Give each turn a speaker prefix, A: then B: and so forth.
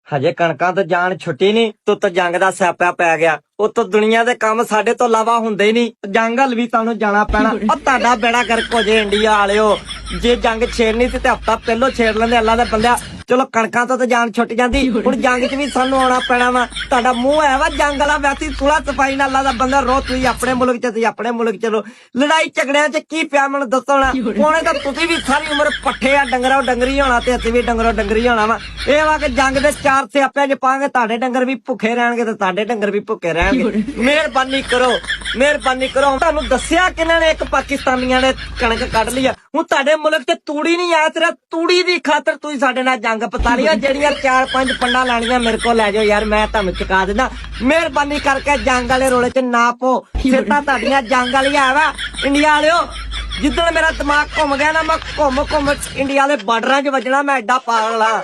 A: ਹਜੇ ਕਣਕਾਂ ਤੋਂ ਜਾਨ ਛੁੱਟੀ ਨਹੀਂ ਤੂੰ ਤਾਂ ਜੰਗ ਦਾ ਸਿਆਪਾ ਪੈ ਗਿਆ। ਉਤੋਂ ਦੁਨੀਆ ਦੇ ਕੰਮ ਸਾਡੇ ਤੋਂ ਇਲਾਵਾ ਹੁੰਦੇ ਹੀ ਨਹੀਂ। ਜੰਗ ਹਲ ਵੀ ਤੁਹਾਨੂੰ ਜਾਣਾ ਪੈਣਾ। ਉਹ ਤੁਹਾਡਾ ਬੇੜਾ ਗਰਕ ਹੋ ਜੇ ਇੰਡੀਆ ਵਾਲਿਓ। ਜੇ ਜੰਗ ਛੇੜਨੀ ਸੀ ਤੇ ਹਫਤਾ ਪਹਿਲੋਂ ਛੇੜ ਲੈਂਦੇ ਅੱਲਾ ਦੇ ਬੰਦਿਆ। ਚਲੋ ਕਣਕਾਂ ਤੋਂ ਤਾਂ ਜਾਨ ਛੁੱਟ ਜਾਂਦੀ, ਹੁਣ ਜੰਗ 'ਚ ਵੀ ਸਾਨੂੰ ਆਉਣਾ ਪੈਣਾ ਵਾ। ਤੁਹਾਡਾ ਮੂੰਹ ਹੈ ਵਾ ਜੰਗ ਵਾਲਾ ਵੈਸੀ ਸੁਲਾ ਸਫਾਈ ਨਾਲ ਅੱਲਾ ਦਾ ਬੰਦਾ ਰੋ। ਤੁਸੀਂ ਆਪਣੇ ਮੁਲਕ 'ਚ ਤੁਸੀਂ ਆਪਣੇ ਮੁਲਕ 'ਚ ਰਹੋ। ਲੜਾਈ ਝਗੜਿਆਂ 'ਚ ਕੀ ਪਿਆ ਮੈਨੂੰ ਦੱਸੋ ਨਾ। ਹੁਣੇ ਤਾਂ ਤੁਸੀਂ ਵੀ ਸਾਰੀ ਉਮਰ ਪੱਠੇ ਆ ਡੰਗਰੋਂ ਡੰਗਰੀ ਹੋਣਾ ਤੇ ਅਸੀਂ ਵੀ ਡੰਗਰੋਂ ਡੰਗਰੀ ਹੋਣਾ ਵਾ। ਇਹ ਵਾ ਕਿ ਜੰਗ ਦੇ ਚਾਰ ਸਿਆਪਿਆਂ 'ਚ ਪਾਵਾਂਗੇ ਤੁਹਾਡੇ ਡੰਗਰ ਵੀ ਭੁੱਖੇ ਰਹਿਣਗੇ ਤੇ ਤੁਹਾਡੇ ਡੰਗਰ ਵੀ ਭੁੱਖੇ ਰਹਿਣਗੇ। ਮਿਹਰਬਾਨੀ ਕਰੋ, ਮਿਹਰਬਾਨੀ ਕਰੋ। ਤੁਹਾਨੂੰ ਦੱਸਿਆ ਕਿਹਨਾਂ ਨੇ ਇੱਕ ਪਾਕਿਸਤਾਨੀਆਂ ਨੇ ਕਣਕ ਕੱਢ ਲਈ ਆ। ਹੁਣ ਤੁਹਾਡੇ ਮੁਲਕ 'ਚ ਤੂੜੀ ਨਹੀਂ ਆਇਆ, ਤੇਰਾ ਤੂੜੀ ਦੀ ਖਾਤਰ ਤੁਸੀਂ ਸਾਡੇ ਨਾਲ ਜੰਗ ਪਤਾ ਲਿਆ। ਜਿਹੜੀਆਂ 4-5 ਪੰਡਾਂ ਲੈਣੀਆਂ ਮੇਰੇ ਕੋਲ ਲੈ ਜਾਓ ਯਾਰ, ਮੈਂ ਤੁਹਾਨੂੰ ਚੁਕਾ ਦਿੰਦਾ। ਮਿਹਰਬਾਨੀ ਕਰਕੇ ਜੰਗ ਵਾਲੇ ਰੋਲੇ 'ਚ ਨਾ ਪੋ। ਸਿੱਧਾ ਤੁਹਾਡੀਆਂ ਜੰਗ ਵਾਲੀਆਂ ਵਾ ਇੰਡੀਆ ਵਾਲਿਓ। ਜਿੱਦਣ ਮੇਰਾ ਦਿਮਾਗ ਘੁੰਮ ਗਿਆ ਨਾ ਮੈਂ ਘੁੰਮ ਇੰਡੀਆ ਦੇ ਬਾਰਡਰਾਂ 'ਚ ਵੱਜਣਾ। ਮੈਂ ਐਡਾ ਪਾਗਲ ਆ।